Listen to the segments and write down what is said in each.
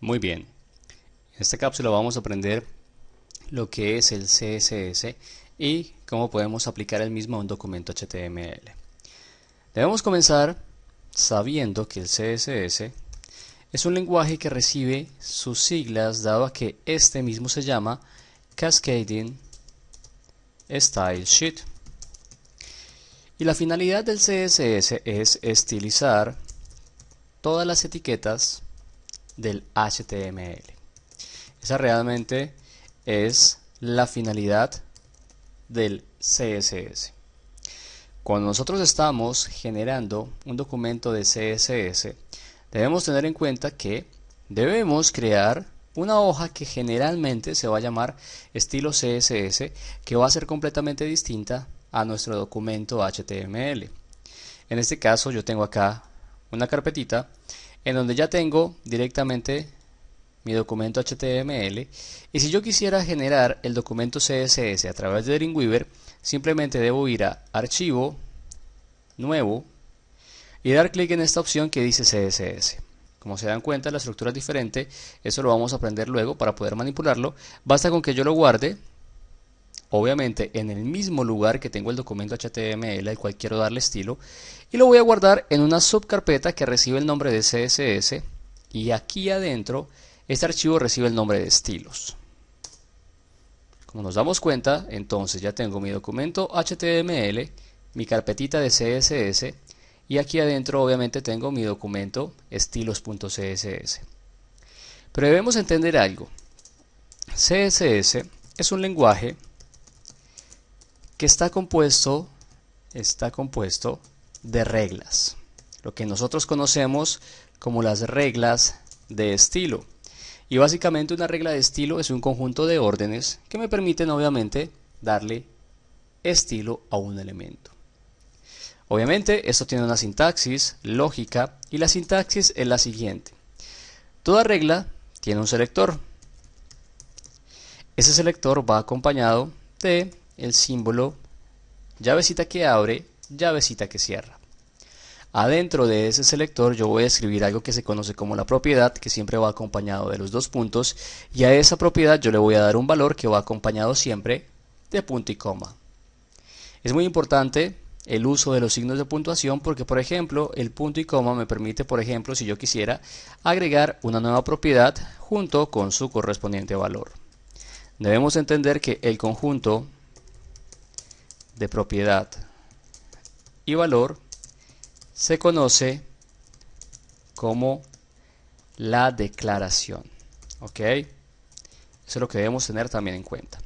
Muy bien, en esta cápsula vamos a aprender lo que es el CSS y cómo podemos aplicar el mismo a un documento HTML. Debemos comenzar sabiendo que el CSS es un lenguaje que recibe sus siglas dado a que este mismo se llama Cascading Style Sheet. Y la finalidad del CSS es estilizar todas las etiquetas del HTML. Esa realmente es la finalidad del CSS. Cuando nosotros estamos generando un documento de CSS, debemos tener en cuenta que debemos crear una hoja que generalmente se va a llamar estilo CSS, que va a ser completamente distinta a nuestro documento HTML. En este caso yo tengo acá una carpetita en donde ya tengo directamente mi documento HTML, y si yo quisiera generar el documento CSS a través de Dreamweaver, simplemente debo ir a Archivo, Nuevo, y dar clic en esta opción que dice CSS. Como se dan cuenta, la estructura es diferente, eso lo vamos a aprender luego para poder manipularlo. Basta con que yo lo guarde, obviamente en el mismo lugar que tengo el documento HTML al cual quiero darle estilo, y lo voy a guardar en una subcarpeta que recibe el nombre de CSS, y aquí adentro este archivo recibe el nombre de estilos. Como nos damos cuenta, entonces ya tengo mi documento HTML, mi carpetita de CSS, y aquí adentro obviamente tengo mi documento estilos.css. Pero debemos entender algo. CSS es un lenguaje que está compuesto de reglas, lo que nosotros conocemos como las reglas de estilo. Y básicamente una regla de estilo es un conjunto de órdenes que me permiten obviamente darle estilo a un elemento. Obviamente esto tiene una sintaxis, lógica, y la sintaxis es la siguiente. Toda regla tiene un selector. Ese selector va acompañado de el símbolo llavecita que abre, llavecita que cierra. Adentro de ese selector yo voy a escribir algo que se conoce como la propiedad, que siempre va acompañado de los dos puntos, y a esa propiedad yo le voy a dar un valor que va acompañado siempre de punto y coma. Es muy importante el uso de los signos de puntuación porque, por ejemplo, el punto y coma me permite, por ejemplo, si yo quisiera agregar una nueva propiedad junto con su correspondiente valor. Debemos entender que el conjunto de propiedad y valor se conoce como la declaración. ¿Ok? Eso es lo que debemos tener también en cuenta.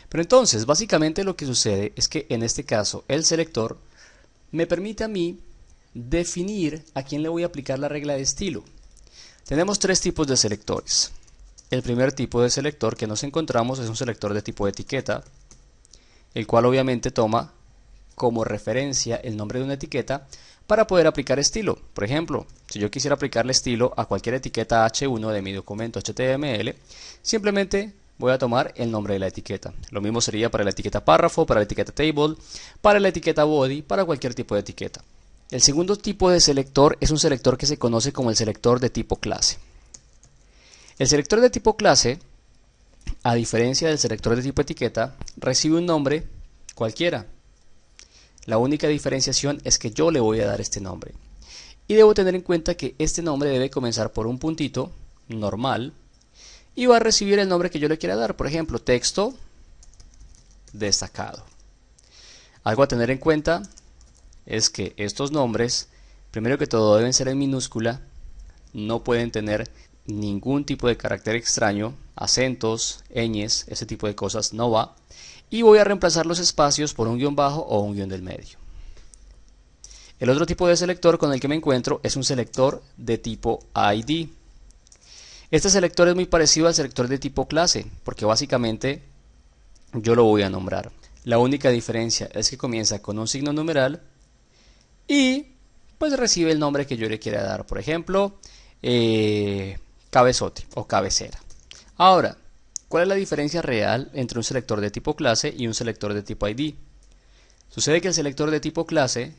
Pero entonces, básicamente lo que sucede es que en este caso el selector me permite a mí definir a quién le voy a aplicar la regla de estilo. Tenemos tres tipos de selectores. El primer tipo de selector que nos encontramos es un selector de tipo etiqueta, el cual obviamente toma como referencia el nombre de una etiqueta para poder aplicar estilo. Por ejemplo, si yo quisiera aplicarle estilo a cualquier etiqueta H1 de mi documento HTML, simplemente voy a tomar el nombre de la etiqueta. Lo mismo sería para la etiqueta párrafo, para la etiqueta table, para la etiqueta body, para cualquier tipo de etiqueta. El segundo tipo de selector es un selector que se conoce como el selector de tipo clase. El selector de tipo clase, a diferencia del selector de tipo etiqueta, recibe un nombre cualquiera. La única diferenciación es que yo le voy a dar este nombre. Y debo tener en cuenta que este nombre debe comenzar por un puntito normal y va a recibir el nombre que yo le quiera dar. Por ejemplo, texto destacado. Algo a tener en cuenta es que estos nombres, primero que todo, deben ser en minúscula, no pueden tener ningún tipo de carácter extraño, acentos, ñes, ese tipo de cosas no va. Y voy a reemplazar los espacios por un guión bajo o un guión del medio. El otro tipo de selector con el que me encuentro es un selector de tipo ID. Este selector es muy parecido al selector de tipo clase, porque básicamente yo lo voy a nombrar. La única diferencia es que comienza con un signo numeral y pues recibe el nombre que yo le quiera dar. Por ejemplo, cabezote o cabecera. Ahora, ¿cuál es la diferencia real entre un selector de tipo clase y un selector de tipo ID? Sucede que el selector de tipo clase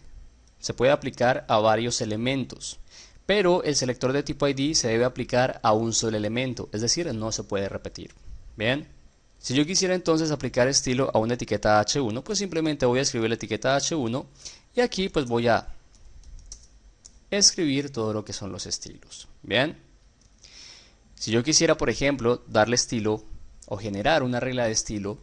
se puede aplicar a varios elementos, pero el selector de tipo ID se debe aplicar a un solo elemento, es decir, no se puede repetir. Bien, si yo quisiera entonces aplicar estilo a una etiqueta H1, pues simplemente voy a escribir la etiqueta H1 y aquí pues voy a escribir todo lo que son los estilos. Bien, si yo quisiera, por ejemplo, darle estilo o generar una regla de estilo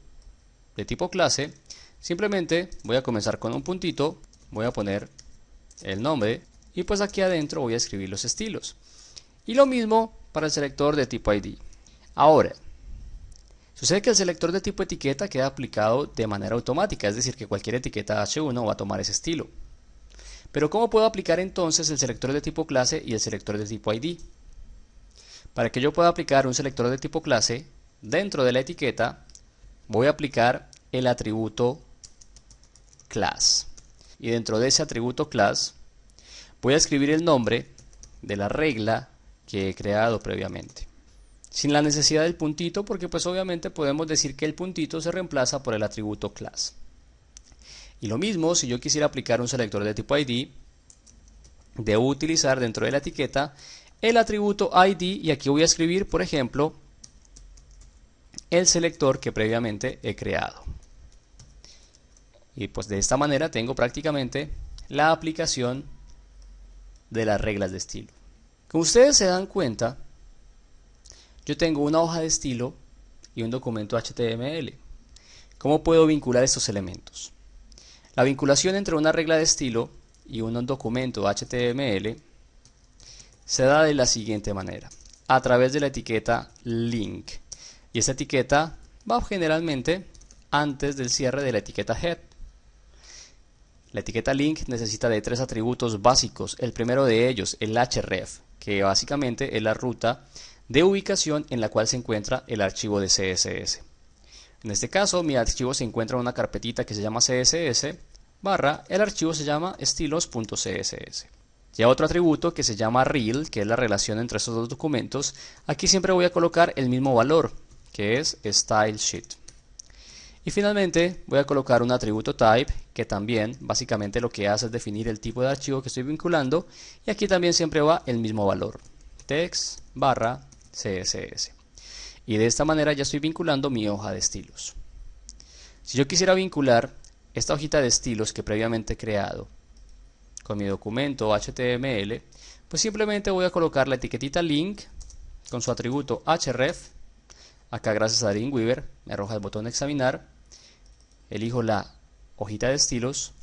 de tipo clase, simplemente voy a comenzar con un puntito, voy a poner el nombre y pues aquí adentro voy a escribir los estilos. Y lo mismo para el selector de tipo ID. Ahora, sucede que el selector de tipo etiqueta queda aplicado de manera automática, es decir, que cualquier etiqueta H1 va a tomar ese estilo. Pero ¿cómo puedo aplicar entonces el selector de tipo clase y el selector de tipo ID? Para que yo pueda aplicar un selector de tipo clase, dentro de la etiqueta voy a aplicar el atributo class. Y dentro de ese atributo class voy a escribir el nombre de la regla que he creado previamente. Sin la necesidad del puntito, porque pues obviamente podemos decir que el puntito se reemplaza por el atributo class. Y lo mismo, si yo quisiera aplicar un selector de tipo ID, debo utilizar dentro de la etiqueta el atributo ID y aquí voy a escribir, por ejemplo, el selector que previamente he creado. Y pues de esta manera tengo prácticamente la aplicación de las reglas de estilo. Como ustedes se dan cuenta, yo tengo una hoja de estilo y un documento HTML. ¿Cómo puedo vincular estos elementos? La vinculación entre una regla de estilo y un documento HTML se da de la siguiente manera, a través de la etiqueta link. Y esta etiqueta va generalmente antes del cierre de la etiqueta head. La etiqueta link necesita de 3 atributos básicos. El primero de ellos, el href, que básicamente es la ruta de ubicación en la cual se encuentra el archivo de CSS. En este caso, mi archivo se encuentra en una carpetita que se llama CSS, el archivo se llama estilos.css. Ya otro atributo que se llama rel, que es la relación entre estos dos documentos, aquí siempre voy a colocar el mismo valor, que es stylesheet. Y finalmente voy a colocar un atributo type, que también básicamente lo que hace es definir el tipo de archivo que estoy vinculando, y aquí también siempre va el mismo valor, text/css. Y de esta manera ya estoy vinculando mi hoja de estilos. Si yo quisiera vincular esta hojita de estilos que previamente he creado con mi documento HTML, pues simplemente voy a colocar la etiquetita link con su atributo href. Acá gracias a Dreamweaver me arroja el botón de examinar, elijo la hojita de estilos,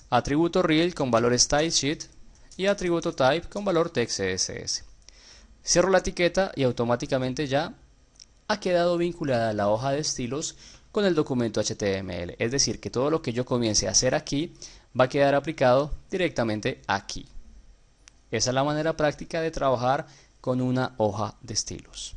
atributo rel con valor stylesheet y atributo type con valor text.css. Cierro la etiqueta y automáticamente ya ha quedado vinculada la hoja de estilos con el documento HTML. Es decir, que todo lo que yo comience a hacer aquí va a quedar aplicado directamente aquí. Esa es la manera práctica de trabajar con una hoja de estilos.